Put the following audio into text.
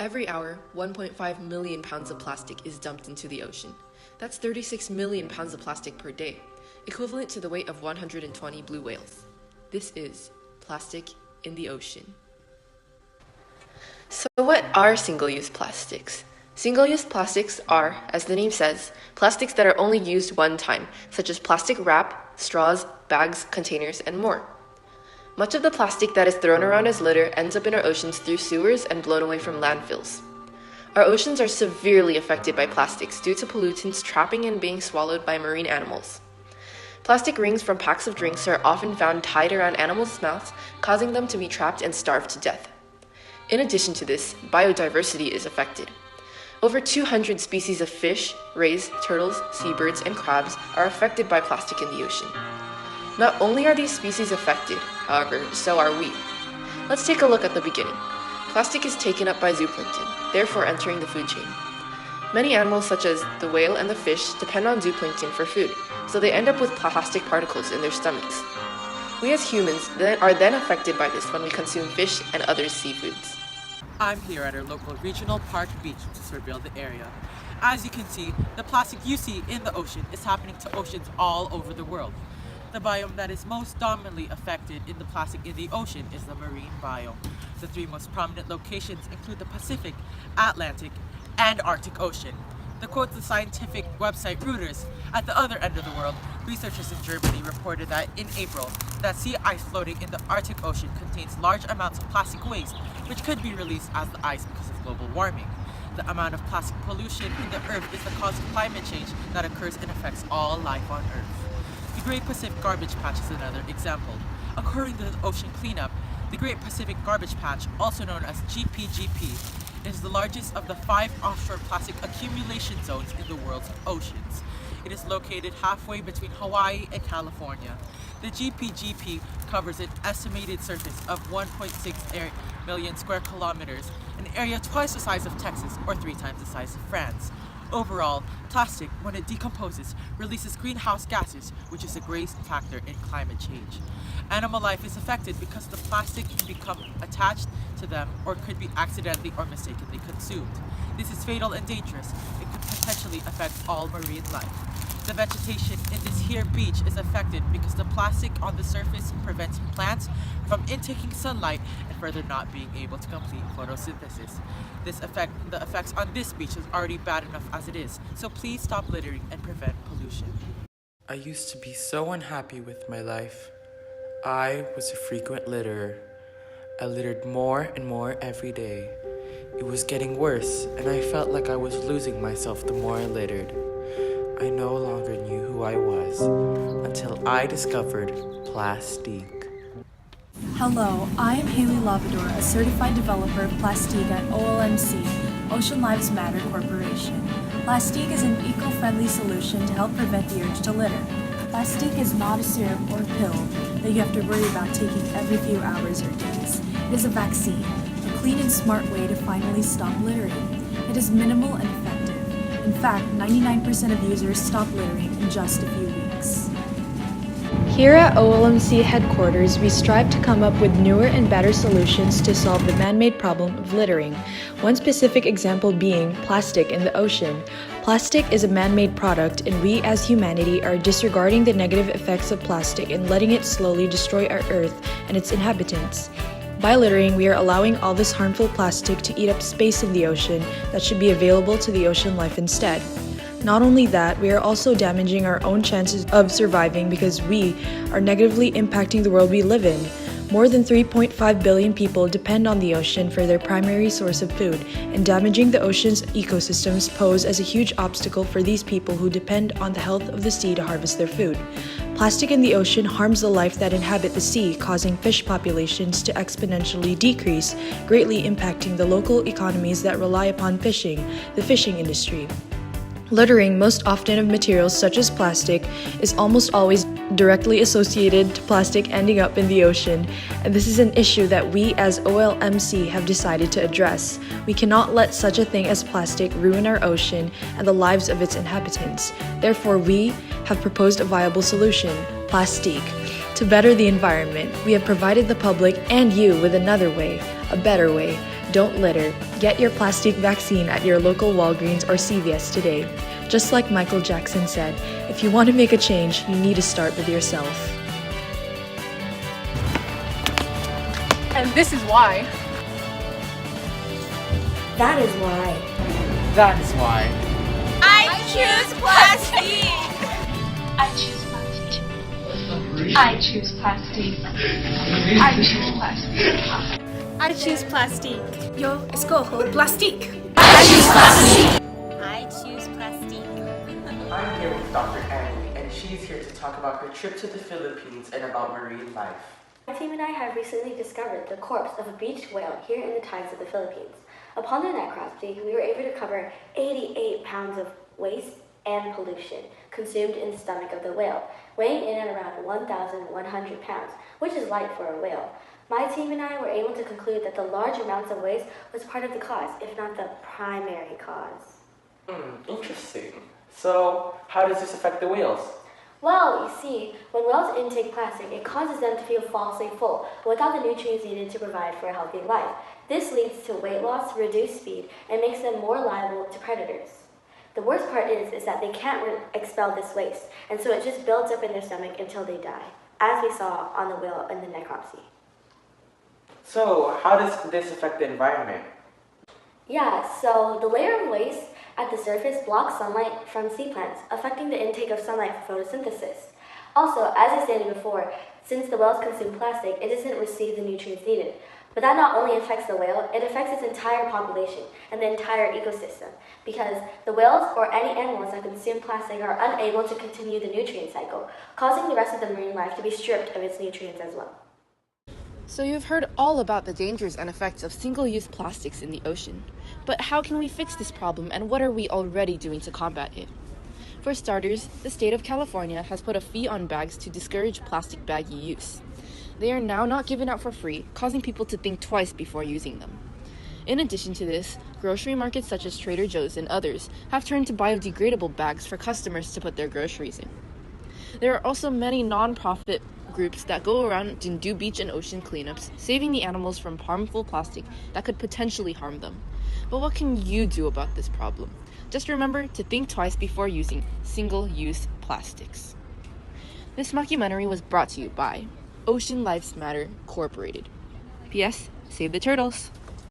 Every hour, 1.5 million pounds of plastic is dumped into the ocean. That's 36 million pounds of plastic per day, equivalent to the weight of 120 blue whales. This is plastic in the ocean. So what are single-use plastics? Single-use plastics are, as the name says, plastics that are only used one time, such as plastic wrap, straws, bags, containers, and more. Much of the plastic that is thrown around as litter ends up in our oceans through sewers and blown away from landfills. Our oceans are severely affected by plastics due to pollutants trapping and being swallowed by marine animals. Plastic rings from packs of drinks are often found tied around animals' mouths, causing them to be trapped and starve to death. In addition to this, biodiversity is affected. Over 200 species of fish, rays, turtles, seabirds, and crabs are affected by plastic in the ocean. Not only are these species affected, however, so are we. Let's take a look at the beginning. Plastic is taken up by zooplankton, therefore entering the food chain. Many animals such as the whale and the fish depend on zooplankton for food, so they end up with plastic particles in their stomachs. We as humans are then affected by this when we consume fish and other seafoods. I'm here at our local regional park beach to surveil the area. As you can see, the plastic you see in the ocean is happening to oceans all over the world. The biome that is most dominantly affected in the plastic in the ocean is the marine biome. The three most prominent locations include the Pacific, Atlantic, and Arctic Ocean. To quote the scientific website Reuters, at the other end of the world, researchers in Germany reported that in April, that sea ice floating in the Arctic Ocean contains large amounts of plastic waste, which could be released as the ice because of global warming. The amount of plastic pollution in the Earth is the cause of climate change that occurs and affects all life on Earth. The Great Pacific Garbage Patch is another example. According to the Ocean Cleanup, the Great Pacific Garbage Patch, also known as GPGP, is the largest of the 5 offshore plastic accumulation zones in the world's oceans. It is located halfway between Hawaii and California. The GPGP covers an estimated surface of 1.6 million square kilometers, an area twice the size of Texas or 3 times the size of France. Overall, plastic, when it decomposes, releases greenhouse gases, which is a great factor in climate change. Animal life is affected because the plastic can become attached to them or could be accidentally or mistakenly consumed. This is fatal and dangerous. It could potentially affect all marine life. The vegetation in this here beach is affected because the plastic on the surface prevents plants from intaking sunlight and further not being able to complete photosynthesis. The effects on this beach is already bad enough as it is, so please stop littering and prevent pollution. I used to be so unhappy with my life. I was a frequent litterer. I littered more and more every day. It was getting worse, and I felt like I was losing myself the more I littered. I no longer knew who I was until I discovered plastique. Hello, I am Haley Lavador, a certified developer of Plastique at OLMC, Ocean Lives Matter Corporation. Plastique is an eco-friendly solution to help prevent the urge to litter. Plastique is not a syrup or pill that you have to worry about taking every few hours or days. It is a vaccine, a clean and smart way to finally stop littering. It is minimal and effective. In fact, 99% of users stop littering in just a few weeks. Here at OLMC headquarters, we strive to come up with newer and better solutions to solve the man-made problem of littering. One specific example being plastic in the ocean. Plastic is a man-made product, and we as humanity are disregarding the negative effects of plastic and letting it slowly destroy our Earth and its inhabitants. By littering, we are allowing all this harmful plastic to eat up space in the ocean that should be available to the ocean life instead. Not only that, we are also damaging our own chances of surviving because we are negatively impacting the world we live in. More than 3.5 billion people depend on the ocean for their primary source of food, and damaging the ocean's ecosystems pose as a huge obstacle for these people who depend on the health of the sea to harvest their food. Plastic in the ocean harms the life that inhabit the sea, causing fish populations to exponentially decrease, greatly impacting the local economies that rely upon fishing, the fishing industry. Littering, most often of materials such as plastic, is almost always directly associated to plastic ending up in the ocean, and this is an issue that we as OLMC have decided to address. We cannot let such a thing as plastic ruin our ocean and the lives of its inhabitants. Therefore, we have proposed a viable solution, plastique. To better the environment, we have provided the public and you with another way, a better way. Don't litter. Get your plastic vaccine at your local Walgreens or CVS today. Just like Michael Jackson said, if you want to make a change, you need to start with yourself. And this is why. That is why. That is why. I choose plastic! I choose plastic. I choose plastic. I choose plastic. I choose plastic. Yo escojo plastic. I choose plastic. I'm here with Dr. Annie, and she's here to talk about her trip to the Philippines and about marine life. My team and I have recently discovered the corpse of a beached whale here in the tides of the Philippines. Upon the necropsy, we were able to cover 88 pounds of waste and pollution consumed in the stomach of the whale, weighing in at around 1,100 pounds, which is light for a whale. My team and I were able to conclude that the large amounts of waste was part of the cause, if not the primary cause. Interesting. So, how does this affect the whales? Well, you see, when whales intake plastic, it causes them to feel falsely full without the nutrients needed to provide for a healthy life. This leads to weight loss, reduced speed, and makes them more liable to predators. The worst part is that they can't expel this waste, and so it just builds up in their stomach until they die, as we saw on the whale in the necropsy. So, how does this affect the environment? Yeah, so the layer of waste at the surface blocks sunlight from sea plants, affecting the intake of sunlight for photosynthesis. Also, as I stated before, since the whales consume plastic, it doesn't receive the nutrients needed. But that not only affects the whale, it affects its entire population and the entire ecosystem, because the whales or any animals that consume plastic are unable to continue the nutrient cycle, causing the rest of the marine life to be stripped of its nutrients as well. So you've heard all about the dangers and effects of single-use plastics in the ocean. But how can we fix this problem, and what are we already doing to combat it? For starters, the state of California has put a fee on bags to discourage plastic baggie use. They are now not given out for free, causing people to think twice before using them. In addition to this, grocery markets such as Trader Joe's and others have turned to biodegradable bags for customers to put their groceries in. There are also many non-profit groups that go around and do beach and ocean cleanups, saving the animals from harmful plastic that could potentially harm them. But what can you do about this problem? Just remember to think twice before using single-use plastics. This mockumentary was brought to you by Ocean Lives Matter Incorporated. P.S. Save the turtles!